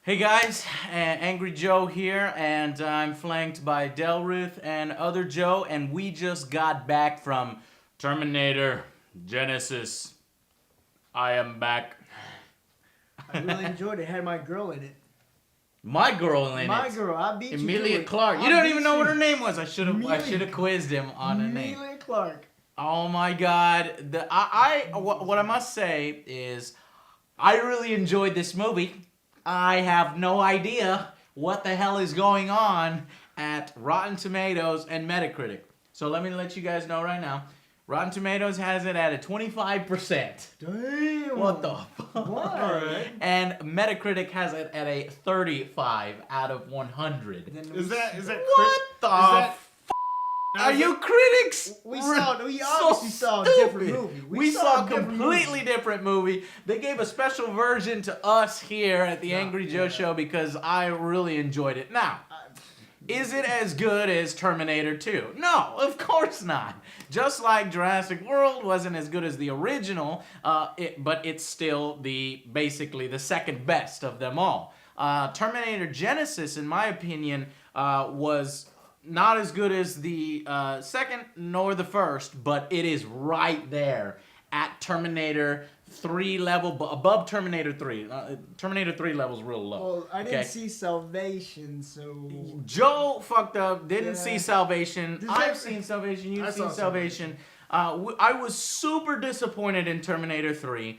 Hey guys, AngryJoe here, and I'm flanked by Delrith and OtherJoe, and we just got back from Terminator Genisys. I am back. I really enjoyed it. It had my girl in it. My girl in My it. girl, I beat you. Emilia Clarke. You don't even know what her name was. I should have quizzed him on her name. Emilia Clarke. Oh my God! What I must say is, I really enjoyed this movie. I have no idea what the hell is going on at Rotten Tomatoes and Metacritic. So let me let you guys know right now. Rotten Tomatoes has it at a 25%. Damn. What the fuck? What? Alright. And Metacritic has it at a 35 out of 100. Is that What the Are you critics? We obviously saw a different movie. We saw a completely different movie. They gave a special version to us here at the AngryJoe Show because I really enjoyed it. Now, is it as good as Terminator 2? No, of course not. Just like Jurassic World wasn't as good as the original, but it's still basically the second best of them all. Terminator Genisys, in my opinion, was not as good as the second nor the first, but it is right there at Terminator 3 level, above Terminator 3. Terminator 3 level's real low. Well, I didn't see Salvation, so... Joe fucked up, didn't see Salvation. I've seen Salvation, you've seen Salvation. I was super disappointed in Terminator 3.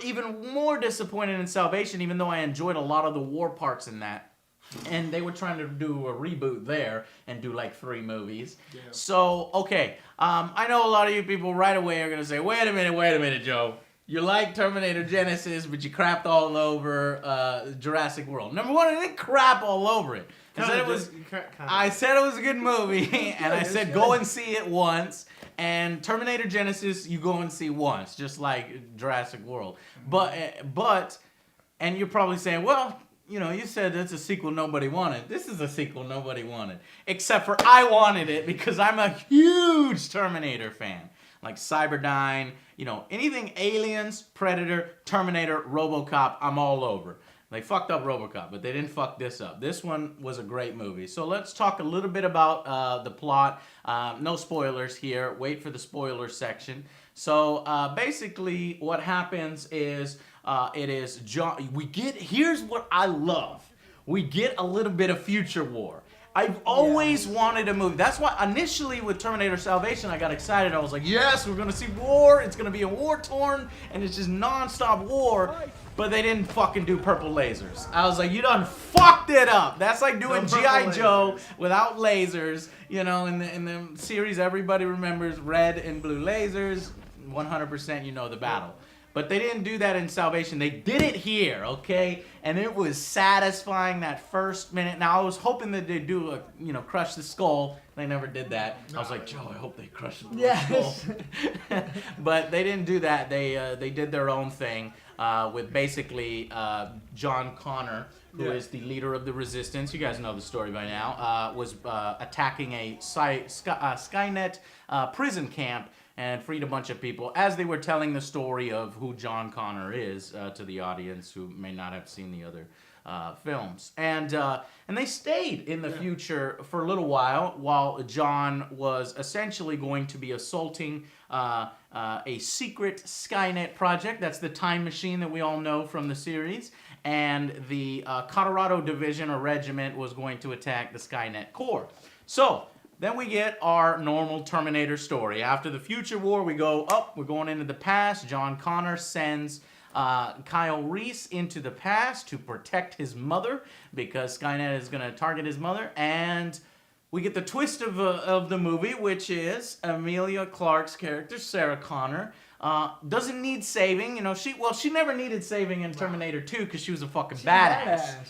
Even more disappointed in Salvation, even though I enjoyed a lot of the war parts in that. And they were trying to do a reboot there and do like 3 movies. Yeah. So, okay. I know a lot of you people right away are going to say, wait a minute, Joe. You like Terminator Genisys, but you crapped all over Jurassic World. Number one, I didn't crap all over it. I said it was a good movie, and I said go and see it once. And Terminator Genisys, you go and see once, just like Jurassic World. But, and you're probably saying, well, you know, you said it's a sequel nobody wanted. This is a sequel nobody wanted. Except for I wanted it because I'm a huge Terminator fan. Like Cyberdyne, you know, anything Aliens, Predator, Terminator, RoboCop, I'm all over. They fucked up RoboCop, but they didn't fuck this up. This one was a great movie. So let's talk a little bit about the plot. No spoilers here. Wait for the spoiler section. So basically what happens is here's what I love. We get a little bit of future war. I've always wanted a movie. That's why initially with Terminator Salvation I got excited. I was like, yes, we're gonna see war. It's gonna be a war-torn and it's just non-stop war. But they didn't fucking do purple lasers. I was like, you done fucked it up. That's like doing G.I. Joe without lasers. You know, in the series everybody remembers red and blue lasers. 100% you know the battle. But they didn't do that in Salvation. They did it here, okay? And it was satisfying that first minute. Now, I was hoping that they'd do crush the skull. They never did that. I was like, Joe, I hope they crush the skull. But they didn't do that. They did their own thing with basically John Connor, who is the leader of the Resistance. You guys know the story by now. Was attacking a Skynet prison camp and freed a bunch of people as they were telling the story of who John Connor is to the audience who may not have seen the other films. And they stayed in the future for a little while John was essentially going to be assaulting a secret Skynet project. That's the time machine that we all know from the series. And the Colorado Division or Regiment was going to attack the Skynet Corps. So then we get our normal Terminator story. After the future war, we're going into the past. John Connor sends Kyle Reese into the past to protect his mother because Skynet is going to target his mother. And we get the twist of the movie, which is Emilia Clarke's character, Sarah Connor, doesn't need saving. You know, she never needed saving in Terminator 2 because she was a fucking badass.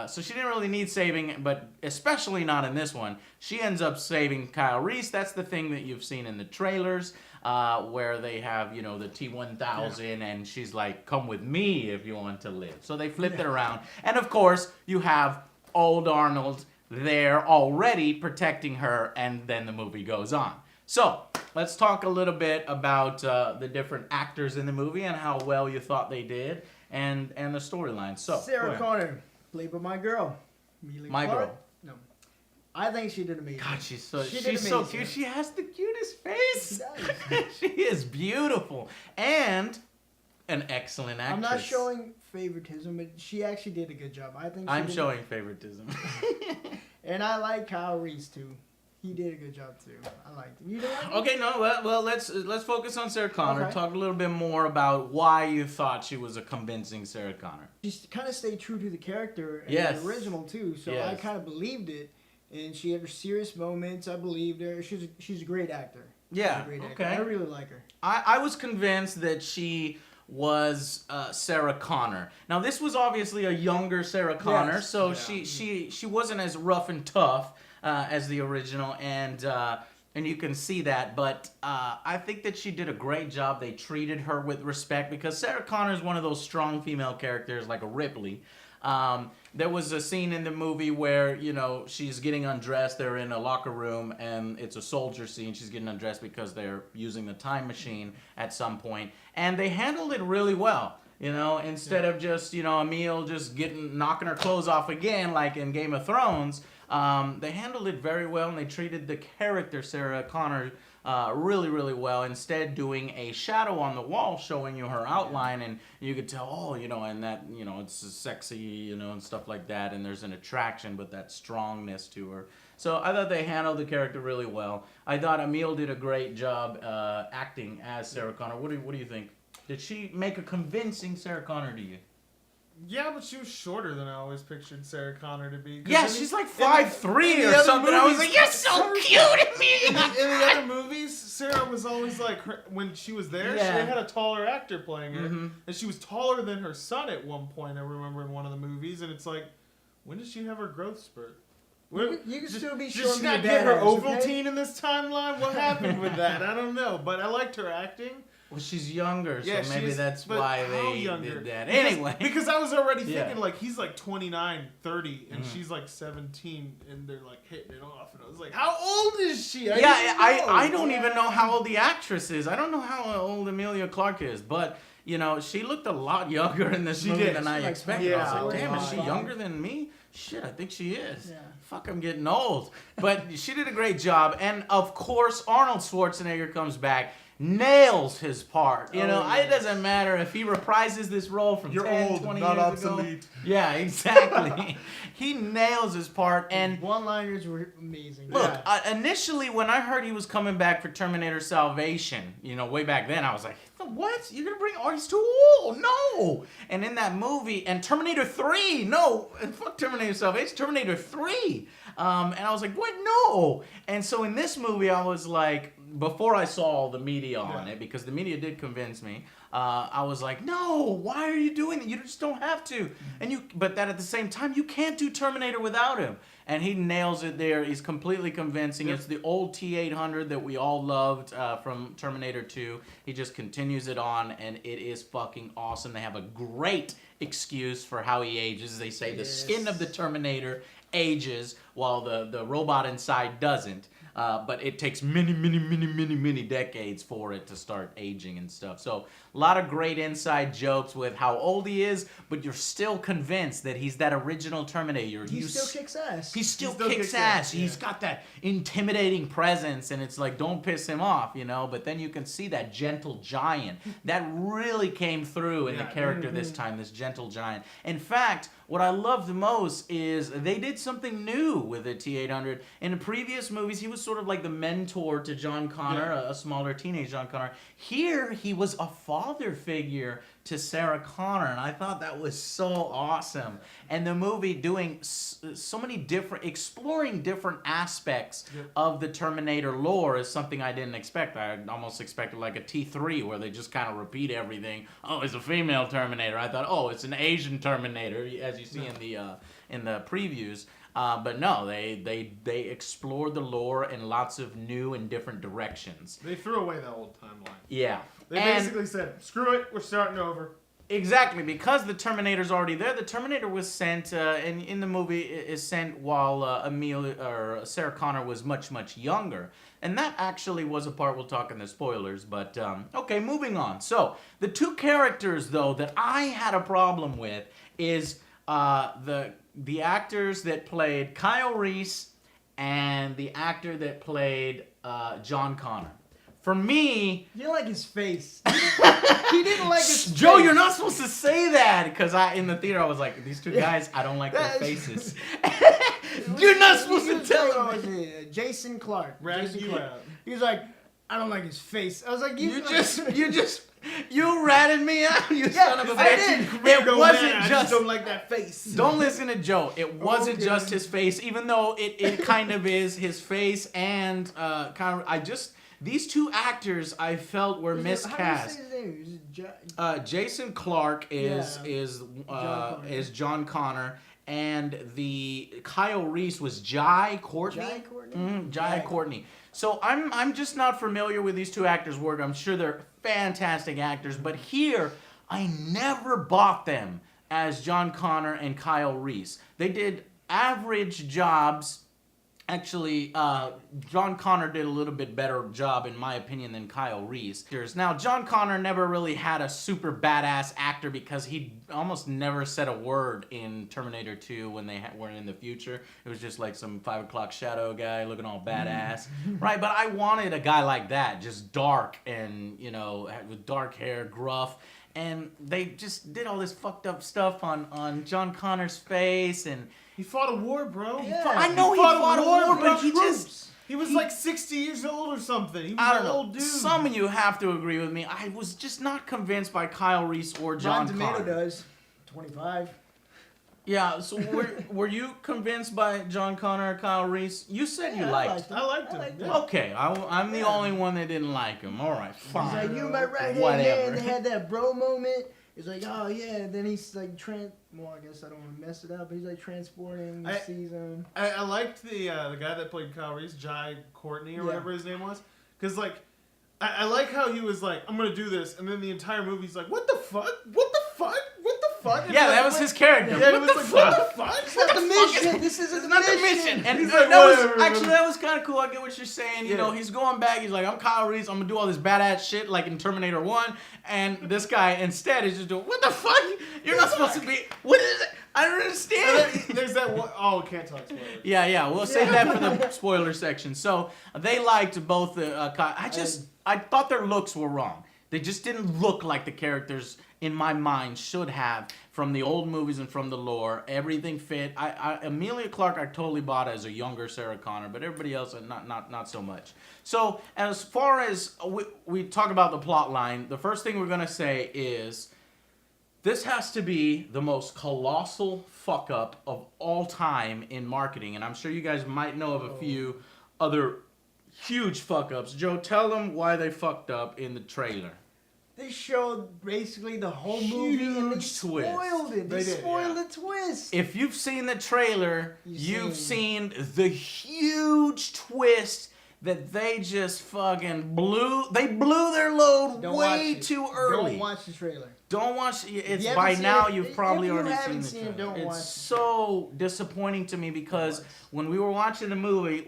So she didn't really need saving, but especially not in this one. She ends up saving Kyle Reese. That's the thing that you've seen in the trailers, where they have, you know, the T-1000, and she's like, come with me if you want to live. So they flipped it around. And of course, you have old Arnold there already protecting her, and then the movie goes on. So let's talk a little bit about the different actors in the movie and how well you thought they did. and the storyline. So Sarah Connor, played by my girl. My girl. No. I think she did amazing. God, she's so amazing. cute. She has the cutest face. She does. She is beautiful and an excellent actress. I'm not showing favoritism, but she actually did a good job. I think I'm showing favoritism. And I like Kyle Reese too. He did a good job too. I liked him. You didn't like him? Okay, no, well, let's focus on Sarah Connor. Okay. Talk a little bit more about why you thought she was a convincing Sarah Connor. She kind of stayed true to the character in Yes. the original too, so Yes. I kind of believed it. And she had her serious moments. I believed her. She's a great actor. Yeah, She's a great okay. actor. I really like her. I was convinced that she was Sarah Connor. Now, this was obviously a younger Sarah Connor, Yes. so Yeah. she wasn't as rough and tough as the original, and you can see that. But I think that she did a great job. They treated her with respect because Sarah Connor is one of those strong female characters like a Ripley. There was a scene in the movie where, you know, she's getting undressed. They're in a locker room, and it's a soldier scene. She's getting undressed because they're using the time machine at some point. And they handled it really well. You know, instead of just, you know, Emil just knocking her clothes off again like in Game of Thrones, they handled it very well, and they treated the character, Sarah Connor, really, really well. Instead, doing a shadow on the wall showing you her outline, and you could tell, oh, you know, and that, you know, it's sexy, you know, and stuff like that, and there's an attraction, but that strongness to her. So I thought they handled the character really well. I thought Emil did a great job acting as Sarah Connor. What do you think? Did she make a convincing Sarah Connor to you? Yeah, but she was shorter than I always pictured Sarah Connor to be. Yeah, she's like 5'3" or something. I was like, you're so cute to me. In the other movies, Sarah was always like, when she was there, Yeah. she had a taller actor playing her. Mhm. And she was taller than her son at one point, I remember in one of the movies. And it's like, when did she have her growth spurt? You can still be Did short she and not be a get her badass, Ovaltine in this timeline? What happened with that? I don't know. But I liked her acting. Well, she's younger, so Yeah, maybe that's why they did that. Anyway. Because I was already Yeah. thinking, like, he's like 29, 30, and Mhm. she's like 17, and they're like hitting it off. And I was like, how old is she? I don't even know how old the actress is. I don't know how old Emilia Clarke is, but, you know, she looked a lot younger in this She movie did. than I Like, expected. I was yeah. like, damn, is she Yeah. younger than me? Shit, I think she is. Yeah. Fuck, I'm getting old. But she did a great job. And, of course, Arnold Schwarzenegger comes back, nails his part. You know, yes. it doesn't matter if he reprises this role from You're 10, old, 20 not years obsolete. ago. Yeah, exactly. He nails his part. And one-liners were amazing. look, Yeah. initially when I heard he was coming back for Terminator Salvation, you know, way back then, I was like, what? You're gonna bring? Oh, he's too old. No. And in that movie, and Terminator 3, no, and fuck Terminator Salvation, Terminator 3. And I was like, what? No. And so in this movie, I was like, before I saw all the media on it, because the media did convince me, I was like, no, why are you doing that? You just don't have to. But that at the same time, you can't do Terminator without him. And he nails it there. He's completely convincing. Yep. It's the old T-800 that we all loved from Terminator 2. He just continues it on, and it is fucking awesome. They have a great excuse for how he ages. They say the skin of the Terminator ages while the robot inside doesn't. But it takes many decades for it to start aging and stuff. So a lot of great inside jokes with how old he is, but you're still convinced that he's that original Terminator. He still kicks ass. He still kicks ass. He's got that intimidating presence, and it's like, don't piss him off, you know? But then you can see that gentle giant. That really came through in the character this time, this gentle giant. In fact, what I love the most is they did something new with the T-800. In the previous movies, he was sort of like the mentor to John Connor, a smaller teenage John Connor. Here, he was a father figure to Sarah Connor, and I thought that was so awesome. And the movie doing so many exploring different aspects of the Terminator lore is something I didn't expect. I almost expected like a T3 where they just kind of repeat everything. Oh, it's a female Terminator. I thought, oh, it's an Asian Terminator, as you see in the previews. But no, they explored the lore in lots of new and different directions. They threw away that old timeline. Yeah. They basically said, screw it, we're starting over. Exactly, because the Terminator's already there. The Terminator was sent, and in the movie is sent while Sarah Connor was much younger, and that actually was a part we'll talk in the spoilers. But okay, moving on. So the two characters though that I had a problem with is the actors that played Kyle Reese and the actor that played John Connor. For me, You didn't like his face. He didn't like his Joe, face. you're not supposed to say that because in the theater I was like, these two guys, I don't like their faces. You're not supposed to tell them. Jason Clark. Ratted Jason you Clark. out. He was like, I don't like his face. I was like, You ratted me out, you son of a I bitch. did. It wasn't I just. don't like that face. Don't listen to Joe. It wasn't Okay. just his face, even though it kind of is his face and kind of. These two actors I felt were How do you miscast. say his name? Is it Jason Clark is Connor. is John Connor, and the Kyle Reese was Jai Courtney. Jai Courtney? Jai Courtney. So I'm just not familiar with these two actors' work. I'm sure they're fantastic actors, but here I never bought them as John Connor and Kyle Reese. They did average jobs. Actually, John Connor did a little bit better job, in my opinion, than Kyle Reese. Now, John Connor never really had a super badass actor because he almost never said a word in Terminator 2 when they were in the future. It was just like some 5 o'clock shadow guy looking all badass. Right, but I wanted a guy like that, just dark and, with dark hair, gruff. And they just did all this fucked up stuff on John Connor's face and... He fought a war, bro. Yeah. I know he fought a war, but he troops. just... He was like 60 years old or something. He was I don't an know. old dude. Some of you have to agree with me. I was just not convinced by Kyle Reese or John Rotten Tomato Connor. does. 25. Yeah, so were you convinced by John Connor or Kyle Reese? You said you liked him. I liked him. liked Yeah. him. Okay, I'm the only one that didn't like him. All right, He's fine. like, you my right hand Whatever. man. They had that bro moment. He's like, oh yeah. And then he's like, well, I guess I don't want to mess it up. But he's like transporting the season. I liked the guy that played Kyle Reese, Jai Courtney or whatever his name was, because like I like how he was like, I'm gonna do this, and then the entire movie's like, what the fuck? What the fuck? What the fuck? And Yeah, like, that was his character. Yeah, What it was the like, fuck? what the fuck? It's not the mission. This isn't It's not the mission. And He's that like, was whatever, actually that was kind of cool. I get what you're saying. You Yeah. know, he's going back. He's like, I'm Kyle Reese. I'm gonna do all this badass shit like in Terminator 1. And this guy instead is just doing, what the fuck? You're not supposed to be. What is it? I don't And understand. then there's that one, oh, can't talk spoilers. Yeah. We'll save that for the spoiler section. So they liked both the. I thought their looks were wrong. They just didn't look like the characters in my mind should have from the old movies and from the lore. Everything fit. Emilia Clarke, I totally bought as a younger Sarah Connor, but everybody else not so much. So as far as we talk about the plot line, the first thing we're gonna say is this has to be the most colossal fuck up of all time in marketing, and I'm sure you guys might know of a few other huge fuck ups. Joe, tell them why they fucked up in the trailer. They showed basically the whole movie and they Huge twist. spoiled it. They They did, spoiled yeah. the twist. If you've seen the trailer, You've you've seen the huge twist that they just fucking blew. They blew their load Don't way watch it. too early. Don't watch the trailer. Don't watch it. It's you by haven't now seen it, you've probably if you already haven't seen seen the it, trailer. don't watch It's it. so disappointing to me because when we were watching the movie,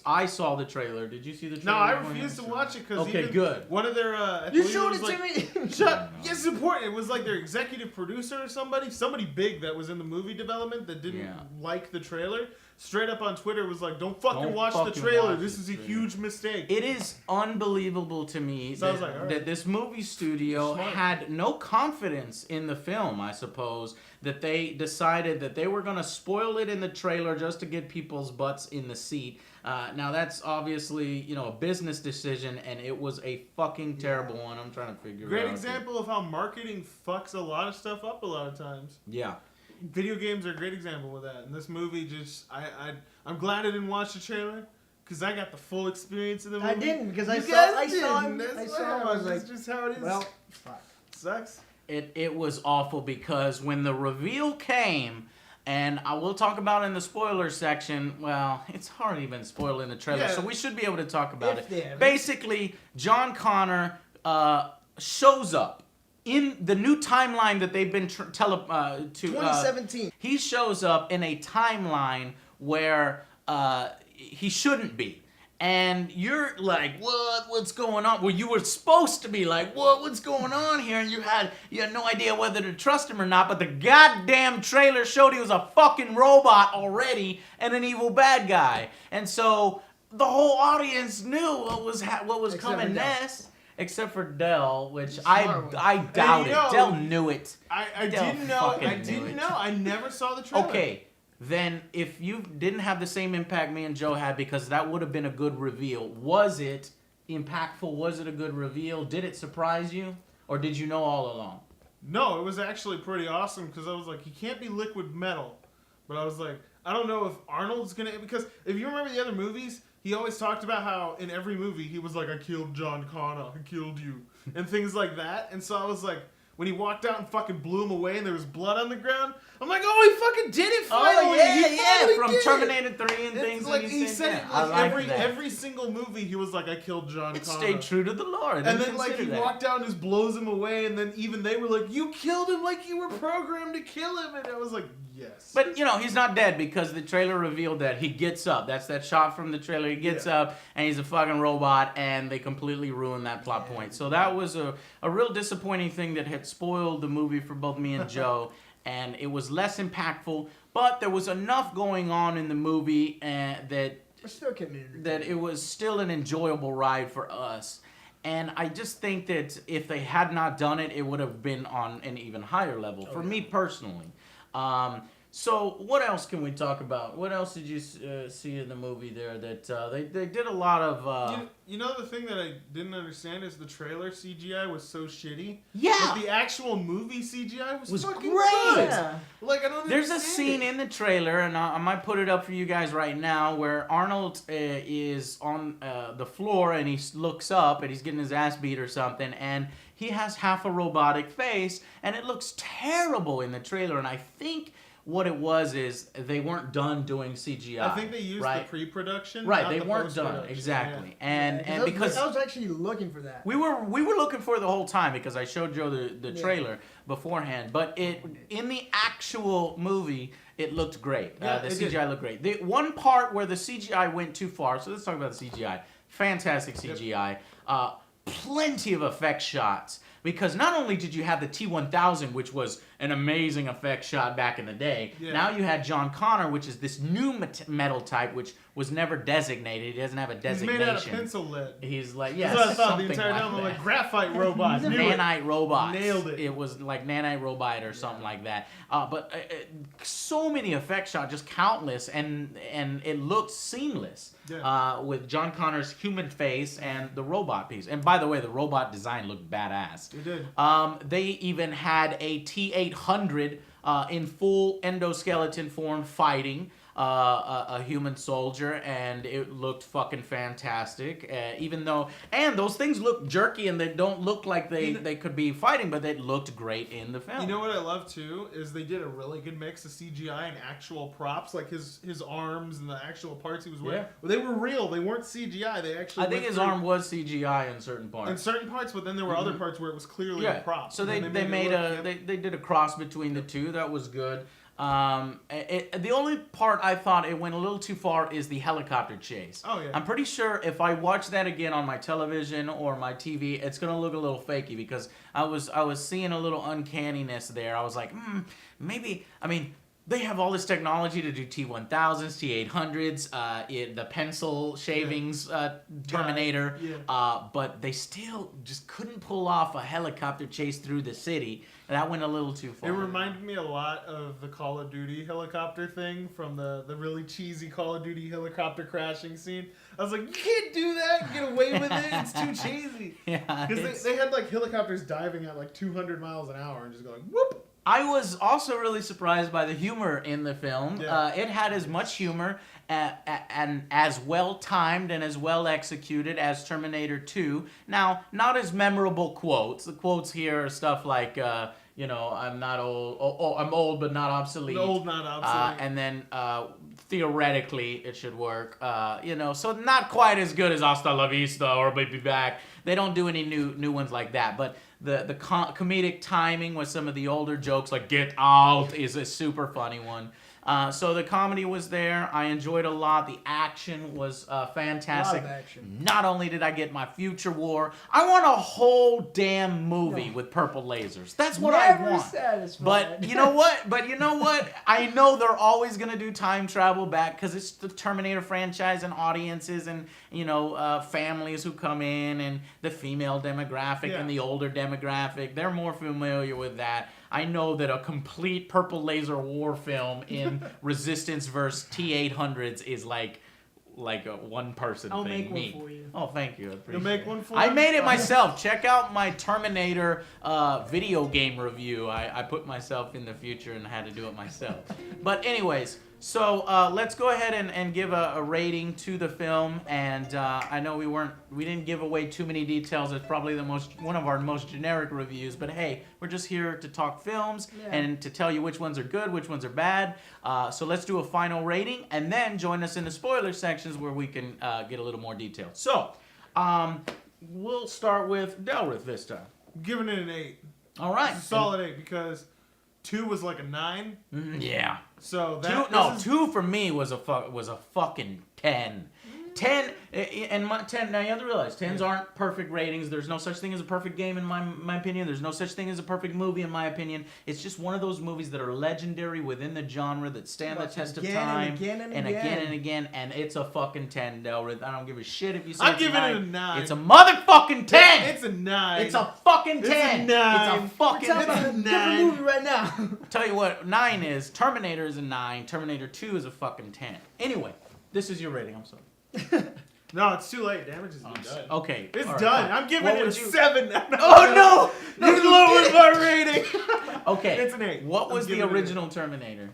I saw the trailer. Did you see the No, trailer? I refused to watch it because Okay, good. One of their I You believe showed was it to like, me. Shut. Yes, it's important. It was like their executive producer or somebody big that was in the movie development that didn't like the trailer. Straight up on Twitter was like, "Don't fucking watch the fucking trailer. watch This the is a trailer." huge mistake." It is unbelievable to me So I was that, like, all right. that this movie studio Smart. had no confidence in the film, I suppose, that they decided that they were going to spoil it in the trailer just to get people's butts in the seat. Now, that's obviously, a business decision, and it was a fucking terrible one. I'm trying to figure it out. Great example of how marketing fucks a lot of stuff up a lot of times. Yeah. Video games are a great example of that. And this movie just, I'm glad I didn't watch the trailer because I got the full experience of the movie. I didn't because I You saw guys him. didn't. I That's saw what him. I was happens. like, That's just how it is. well, fuck. Sucks. It was awful because when the reveal came, and I will talk about it in the spoiler section. Well, it's hard even spoiling the trailer, Yeah. so we should be able to talk about If they it. have it. Basically, John Connor shows up in the new timeline that they've been 2017. he shows up in a timeline where he shouldn't be. And you're like, what's going on? Well, you were supposed to be like, what's going on here? And you had no idea whether to trust him or not, but the goddamn trailer showed he was a fucking robot already and an evil bad guy. And so the whole audience knew what was coming next. Except for Del, which I doubted. Del knew it. I didn't know. I never saw the trailer. Okay. Then if you didn't have the same impact me and Joe had, because that would have been a good reveal, was it impactful? Was it a good reveal? Did it surprise you? Or did you know all along? No, it was actually pretty awesome because I was like, he can't be liquid metal. But I was like, I don't know if Arnold's going to... Because if you remember the other movies, he always talked about how in every movie he was like, I killed John Connor, I killed you. And things like that. And so I was like... When he walked out and fucking blew him away and there was blood on the ground, I'm like, oh, he fucking did it finally! From Terminator 3 and things like that he said. Every single movie, he was like, I killed John Connor. Stayed true to the lore. And then like he walked out and just blows him away, and then even they were like, you killed him like you were programmed to kill him, and I was like, yes. But he's not dead because the trailer revealed that he gets up. That's that shot from the trailer. He gets up and he's a fucking robot, and they completely ruined that plot point. So that was a real disappointing thing that had spoiled the movie for both me and Joe. And it was less impactful, but there was enough going on in the movie that it was still an enjoyable ride for us. And I just think that if they had not done it, it would have been on an even higher level for me personally. So what else can we talk about? What else did you see in the movie there that they did a lot of... You know the thing that I didn't understand is the trailer CGI was so shitty. Yeah. But the actual movie CGI was fucking great. good. Yeah. Like, I don't There's a understand scene in the trailer, and I might put it up for you guys right now, where Arnold is on the floor, and he looks up, and he's getting his ass beat or something, and he has half a robotic face, and it looks terrible in the trailer, and I think... What it was is they weren't done doing CGI. I think they used the pre-production. Right, they weren't done exactly, and because I was actually looking for that. we were looking for it the whole time because I showed Joe the trailer beforehand. But in the actual movie, it looked great. Yeah, the CGI looked great. The one part where the CGI went too far. So let's talk about the CGI. Fantastic CGI. Plenty of effect shots. Because not only did you have the T-1000, which was an amazing effect shot back in the day, now you had John Connor, which is this new metal type, which was never designated. He doesn't have a designation. He's made out of pencil lead. He's like, That's what I thought the entire time. I'm like, graphite robot. Nanite robot. Nailed it. It was like nanite robot or something like that. But so many effect shots, just countless, and it looked seamless with John Connor's human face and the robot piece. And by the way, the robot design looked badass. It did. They even had a T-800 in full endoskeleton form fighting a human soldier, and it looked fucking fantastic. Even though, and those things look jerky and they don't look like they could be fighting, but they looked great in the film. You know what I love too is they did a really good mix of CGI and actual props, like his arms and the actual parts he was wearing. Well, they were real. They weren't CGI. They actually. I think his arm was CGI in certain parts. In certain parts, but then there were other parts where it was clearly a prop. So they did a cross between the two. That was good. The only part I thought it went a little too far is the helicopter chase. Oh yeah. I'm pretty sure if I watch that again on my television or my TV, it's gonna look a little fakey because I was seeing a little uncanniness there. I was like, maybe. I mean, they have all this technology to do T-1000s, T-800s, the pencil shavings Terminator, but they still just couldn't pull off a helicopter chase through the city. That went a little too far. It reminded me a lot of the Call of Duty helicopter thing from the really cheesy Call of Duty helicopter crashing scene. I was like, you can't do that, get away with it, it's too cheesy. Yeah, because they had like helicopters diving at like 200 miles an hour and just going whoop. I was also really surprised by the humor in the film. Yeah. It had as much humor and as well timed and as well executed as Terminator 2. Now, not as memorable quotes. The quotes here are stuff like, I'm not old. I'm old but not obsolete. Old, not obsolete. And then theoretically it should work. So not quite as good as Hasta La Vista or We'll Be Back. They don't do any new ones like that. But comedic timing with some of the older jokes, like "Get Out" is a super funny one. So the comedy was there. I enjoyed a lot. The action was fantastic. A lot of action. Not only did I get my future war, I want a whole damn movie with purple lasers. That's what I want. Satisfied. But you know what? I know they're always gonna do time travel back because it's the Terminator franchise and audiences and families who come in and the female demographic and the older demographic. They're more familiar with that. I know that a complete purple laser war film in Resistance versus T-800s is like a one-person thing. I'll make one for you. Oh, thank you. I appreciate You'll make it. one for I me? made it myself. Check out my Terminator video game review. I put myself in the future and had to do it myself. But anyways, so let's go ahead and give a rating to the film. And I know we didn't give away too many details. It's probably one of our most generic reviews. But hey, we're just here to talk films and to tell you which ones are good, which ones are bad. So let's do a final rating, and then join us in the spoiler sections where we can get a little more detail. So we'll start with Delrith this time. Giving it an 8. All right, Solid 8 because 2 was like a 9. Yeah. So two for me was a fucking 10. 10 and 10. Now you have to realize 10s aren't perfect ratings. There's no such thing as a perfect game in my opinion. There's no such thing as a perfect movie in my opinion. It's just one of those movies that are legendary within the genre that stand the test of time and again. And it's a fucking 10, Delrith. I don't give a shit if you say I'm giving it a 9. It's a motherfucking 10. It's a 9. It's a fucking 10. It's a 9. It's a fucking We're talking about a different movie right now. Tell you what, 9 is. Terminator is a 9. Terminator 2 is a fucking 10. Anyway, this is your rating. I'm sorry. No, it's too late. Damage is done. Okay. It's all right, done. fine. I'm giving What it a would you- 7. Oh no! You lowered my rating. Okay. It's an 8. What was I'm the giving it an original Terminator?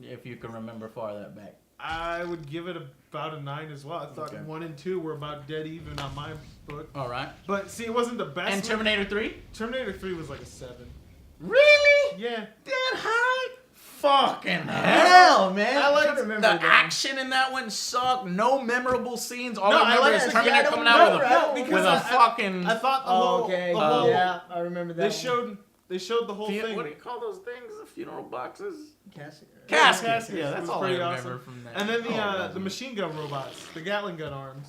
If you can remember far that back. I would give it about a 9 as well. I thought 1 and 2 were about dead even on my book. All right. But see, it wasn't the best. And Terminator 3? Terminator 3 was like a 7. Really? Yeah. That high? Fucking hell, man! I like the action in that one sucked. No memorable scenes. All No, I remember I is like- Terminator yeah, I coming don't out know, with because a fucking. I thought the Oh, whole. okay. The whole Yeah, I remember that. They showed the whole thing. What do you call those things? The funeral boxes? Casket. Caskets. Yeah, It that's was all I pretty remember awesome. from that. And then Oh, the machine gun robots, the Gatling gun arms.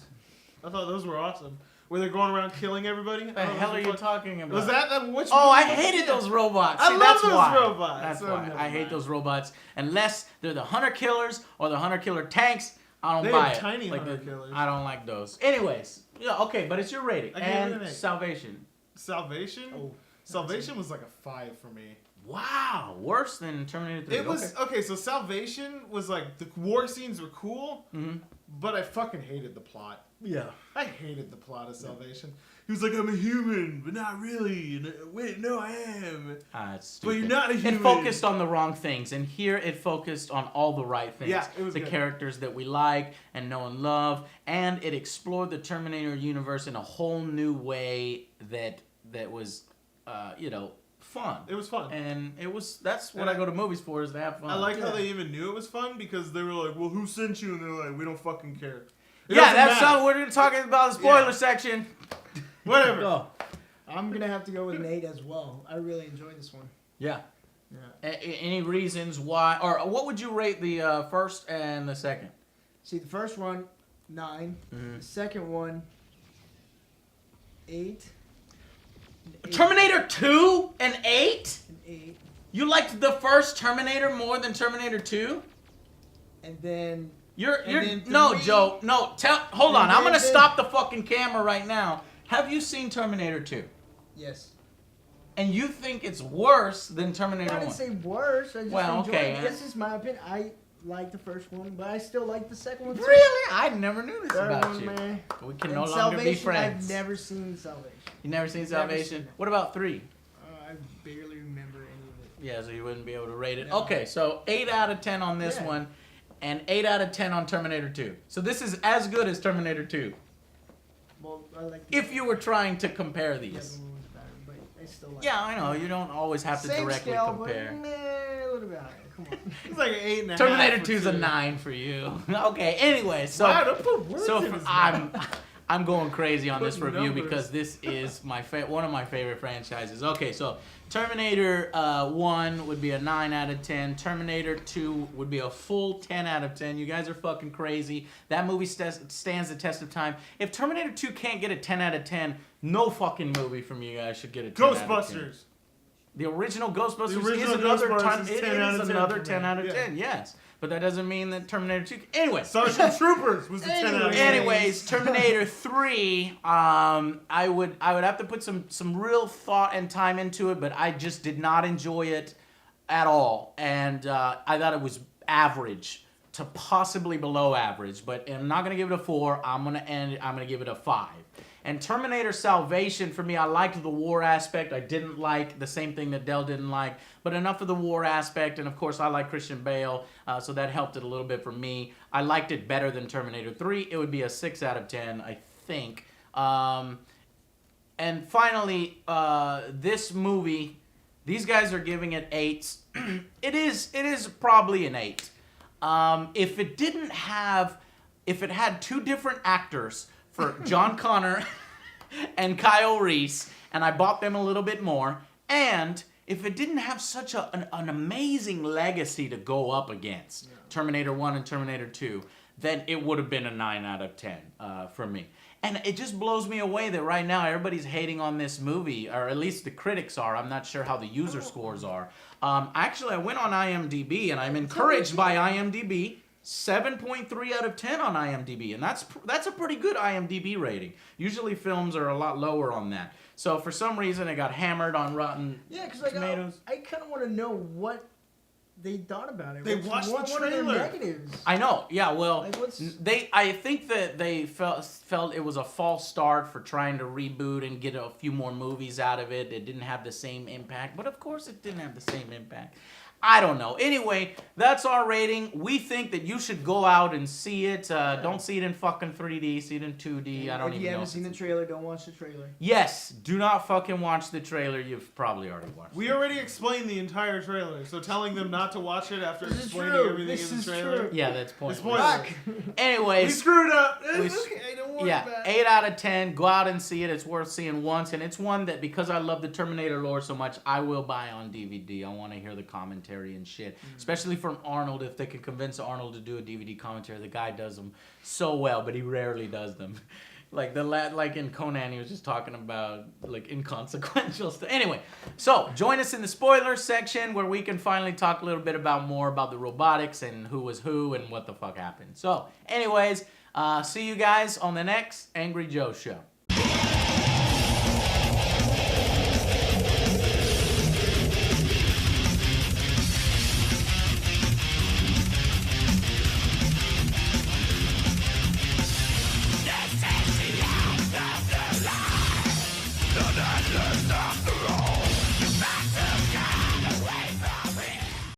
I thought those were awesome. Where they're going around killing everybody. What the hell are you talking about? Was that which? Oh, I movie? hated those robots. I See, love that's those why. robots. That's So why. never I hate mind. those robots. Unless they're the hunter killers or the hunter killer tanks, I don't They buy have it. tiny hunter killers. I don't like those. Anyways, yeah, okay, but it's your rating. I gave it an And 8. Salvation. Salvation. Oh, Salvation was like a 5 for me. Wow, worse than Terminator 3. It was okay. So Salvation was like the war scenes were cool, but I fucking hated the plot. yeah. I hated the plot of Salvation. He was like, I'm a human, but not really. And, wait, no, I am. It's But stupid. you're not a human. It focused on the wrong things, and here it focused on all the right things. Yeah, it was the good. characters that we like and know and love, and it explored the Terminator universe in a whole new way that was, fun. It was fun. And that's what I go to movies for, is to have fun. I like how they even knew it was fun because they were like, well, who sent you? And they're like, we don't fucking care. It yeah, doesn't that's matter. something we're talking about the spoiler Yeah. section. Whatever. Go. I'm gonna have to go with an 8 as well. I really enjoyed this one. Yeah. Yeah. Any reasons why, or what would you rate the first and the second? See, the first one, 9. The second one, 8. Terminator 2 and 8? An 8. You liked the first Terminator more than Terminator 2? And then You're then no, 3. Joe. No, hold on. And I'm gonna then- stop the fucking camera right now. Have you seen Terminator 2? yes. And you think it's worse than Terminator I 1? didn't say worse. I just Well, enjoyed okay, it. This is my opinion. I like the first one, but I still like the second one too. Really? I never knew this Third about one, you. man. We can And no longer be Salvation, friends. I've never seen Salvation. You never seen Never Salvation? seen it. What about 3? I barely remember any of it. Yeah, so you wouldn't be able to rate it. No. Okay, so 8 out of 10 on this Yeah. one, and 8 out of 10 on Terminator 2. So this is as good as Terminator 2. Well, I like the If you were trying to compare the these. other one was better, but I still like Yeah, I know. You don't always have to Same directly scale, compare. but a little bit higher. Come on. It's like an 8.5. Terminator for 2 is a two. 9 for you. Okay, anyway, so Wow, don't put words so in for, his mouth. I'm going crazy on this Putting review numbers. because this is one of my favorite franchises. Okay, so Terminator 1 would be a 9 out of 10. Terminator 2 would be a full 10 out of 10. You guys are fucking crazy. That movie stands the test of time. If Terminator 2 can't get a 10 out of 10, no fucking movie from you guys should get a 10 out of 10. Ghostbusters. The original Ghostbusters The original is another Ghostbusters is 10 out of 10 another for 10 me. out of Yeah. 10, yes. But that doesn't mean that Terminator 2... Anyway. Starship Troopers was a 10 out of 10. Anyways, Terminator 3, I would have to put some real thought and time into it, but I just did not enjoy it at all. And I thought it was average to possibly below average, but I'm not going to give it a 4. I'm going to give it a 5. And Terminator Salvation, for me, I liked the war aspect. I didn't like the same thing that Del didn't like, but enough of the war aspect. And, of course, I like Christian Bale, so that helped it a little bit for me. I liked it better than Terminator 3. It would be a 6 out of 10, I think. And finally, this movie, these guys are giving it 8s. It is probably an 8. If it had 2 different actors for John Connor and Kyle Reese, and I bought them a little bit more, and if it didn't have such an amazing legacy to go up against, Terminator 1 and Terminator 2, then it would have been a 9 out of 10 for me. And it just blows me away that right now everybody's hating on this movie, or at least the critics are. I'm not sure how the user scores are. Actually, I went on IMDb, and I'm encouraged by IMDb. 7.3 out of 10 on IMDb, and that's a pretty good IMDb rating. Usually films are a lot lower on that. So for some reason it got hammered on Rotten Tomatoes. I kind of want to know what they thought about it. They watched the What are their trailer. negatives? Oh, I know, yeah, well, Like, what's- I think that they felt it was a false start for trying to reboot and get a few more movies out of it. It didn't have the same impact, but of course it didn't have the same impact. I don't know. Anyway, that's our rating. We think that you should go out and see it. Don't see it in fucking 3D. See it in 2D. I don't If even you know. haven't seen the trailer, don't watch the trailer. Yes, do not fucking watch the trailer. You've probably already watched We it. already explained the entire trailer, so telling them not to watch it after This is explaining true. everything This in the is trailer. true. Yeah, that's pointless. Spoiler. Fuck. We Anyways, screwed up. We It's s- okay, don't worry yeah, about it. 8 out of 10. Go out and see it. It's worth seeing once, and it's one that because I love the Terminator lore so much, I will buy on DVD. I want to hear the commentary and shit, especially from Arnold. If they can convince Arnold to do a DVD commentary, the guy does them so well, but he rarely does them. Like like in Conan, he was just talking about like inconsequential stuff. Anyway, so join us in the spoiler section where we can finally talk a little bit more about the robotics and who was who and what the fuck happened. So, anyways, see you guys on the next Angry Joe show.